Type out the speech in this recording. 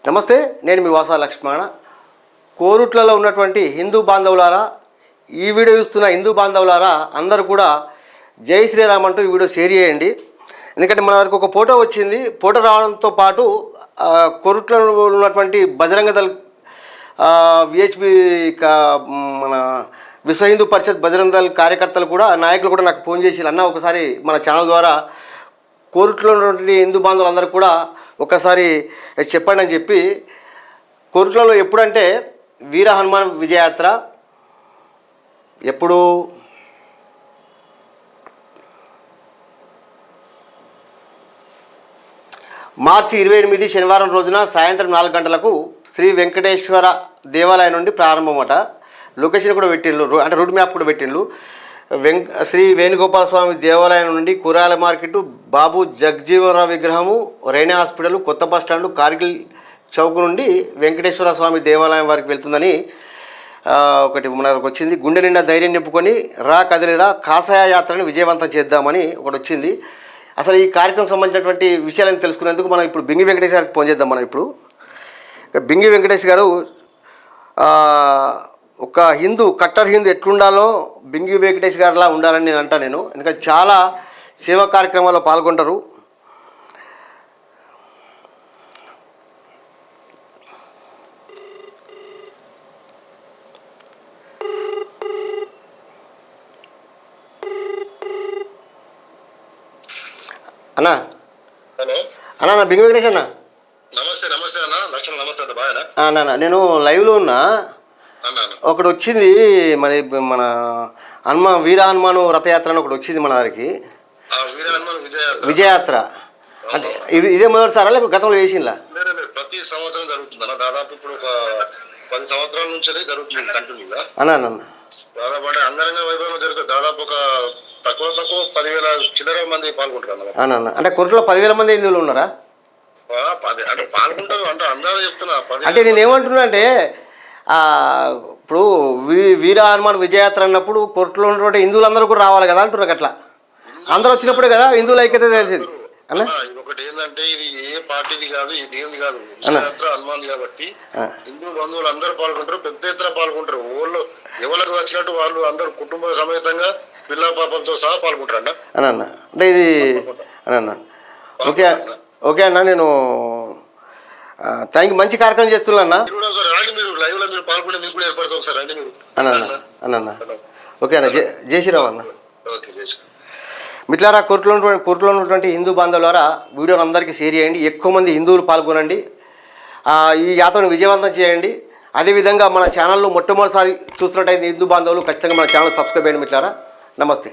నమస్తే, నేను మీ వాసా లక్ష్మణ. కోరుట్లలో ఉన్నటువంటి హిందూ బాంధవులారా, ఈ వీడియో చూస్తున్న హిందూ బాంధవులారా అందరూ కూడా జై శ్రీరామ్ అంటూ ఈ వీడియో షేర్ చేయండి. ఎందుకంటే మన దగ్గరకు ఒక ఫోటో వచ్చింది. ఫోటో రావడంతో పాటు కోరుట్లలో ఉన్నటువంటి బజరంగ దళ్ విహెచ్పి మన విశ్వ హిందూ పరిషత్ బజరంగ దళ్ కార్యకర్తలు కూడా నాయకులు కూడా నాకు ఫోన్ చేసి, అన్న ఒకసారి మన ఛానల్ ద్వారా కోరుట్లో ఉన్నటువంటి హిందూ బాంధవులందరూ కూడా ఒకసారి చెప్పండి అని చెప్పి. కోరుట్లలో ఎప్పుడంటే వీర హనుమాన్ విజయయాత్ర ఎప్పుడు మార్చి 28 శనివారం రోజున సాయంత్రం 4 గంటలకు శ్రీ వెంకటేశ్వర దేవాలయం నుండి ప్రారంభమట. లొకేషన్ కూడా పెట్టిండ్రు, అంటే రూట్ మ్యాప్ కూడా పెట్టిండ్రు. శ్రీ వేణుగోపాల స్వామి దేవాలయం నుండి కూరగాయల మార్కెట్, బాబు జగ్జీవనరావు విగ్రహము, రైనా హాస్పిటల్, కొత్త బస్ స్టాండ్, కార్గిల్ చౌక్ నుండి వెంకటేశ్వర స్వామి దేవాలయం వారికి వెళ్తుందని ఒకటి మనకు వచ్చింది. గుండె నిండా ధైర్యం నింపుకొని రా కదిలిరా కాషాయ యాత్రని విజయవంతం చేద్దామని ఒకటి వచ్చింది. అసలు ఈ కార్యక్రమం సంబంధించినటువంటి విషయాలను తెలుసుకునేందుకు మనం ఇప్పుడు బింగి వెంకటేష్ గారికి ఫోన్ చేద్దాం. మనం ఇప్పుడు బింగి వెంకటేష్ గారు ఒక హిందూ, కట్టర్ హిందూ ఎట్లుండాలో బింగి వెంకటేష్ గారిలా ఉండాలని నేను అంటాను. ఎందుకంటే చాలా సేవా కార్యక్రమాల్లో పాల్గొంటారు. అన్నా అన్నా నా బింగి వెంకటేష్ అన్న. నమస్తే. నమస్తే అన్న లక్ష్మణ్. నమస్తే అన్న. బాగా అన్న నేను లైవ్లో ఉన్నా. ఒకటి వచ్చింది మన వీర హనుమాను రథయాత్ర అని ఒకటి వచ్చింది మన దగ్గరికి. విజయయాత్ర అంటే ఇదే మొదటిసారా లేకపోతే గతంలో వేసిందా? ప్రతి సంవత్సరం జరుగుతుంది అన్న. దాదాపు ఇప్పుడు ఒక 10 సంవత్సరాల నుంచి జరుగుతుంది కంటిన్యూగా అన్న. దాదాపు అంటే అంగరంగ వైభవం జరుగుతుంది. దాదాపు ఒక తక్కువ 10,000 చిల్లర మంది పాల్గొంటారు అన్న. అంటే కోరుట్లలో 10,000 మంది హిందువులు ఉన్నారా? అంటే పాల్గొంటారు అంటే అందాజ చెప్తున్నా. అంటే నేను ఏమంటున్నా అంటే ఇప్పుడు వీర హనుమాన్ విజయయాత్ర అన్నప్పుడు కోర్టులో ఉన్నటువంటి హిందువులందరూ కూడా రావాలి కదా అంటున్నారు. అట్లా అందరూ వచ్చినప్పుడే కదా హిందువులు ఐక్యత తెలిసింది అన్న. ఒకటి ఏంటంటే ఇది ఏ పార్టీది కాదు, ఇది ఏంది కాదు, విజయయాత్ర హనుమాన్ కాబట్టి హిందూ బంధువులు అందరూ పాల్గొంటారు, పెద్ద ఎత్తున పాల్గొంటారు. ఊళ్ళో ఎవరికి వచ్చినట్టు వాళ్ళు అందరూ కుటుంబ సమేతంగా పిల్ల పాపలతో సహా పాల్గొంటారు అన్న. అంటే ఇది అన్న. ఓకే ఓకే అన్న, నేను థ్యాంక్ యూ. మంచి కార్యక్రమం చేస్తున్నా అన్న. ఓకే అన్న, జై శ్రీరామ్ అన్న. మిట్లారా కోర్టులో ఉన్నటువంటి హిందూ బాంధవులారా వీడియోని అందరికీ షేర్ చేయండి. ఎక్కువ మంది హిందువులు పాల్గొనండి. ఈ యాత్రను విజయవంతం చేయండి. అదేవిధంగా మన ఛానల్లో మొట్టమొదటిసారి చూస్తున్నట్టయితే హిందూ బాంధవులు ఖచ్చితంగా మన ఛానల్ సబ్స్క్రైబ్ చేయండి మిట్లారా. నమస్తే.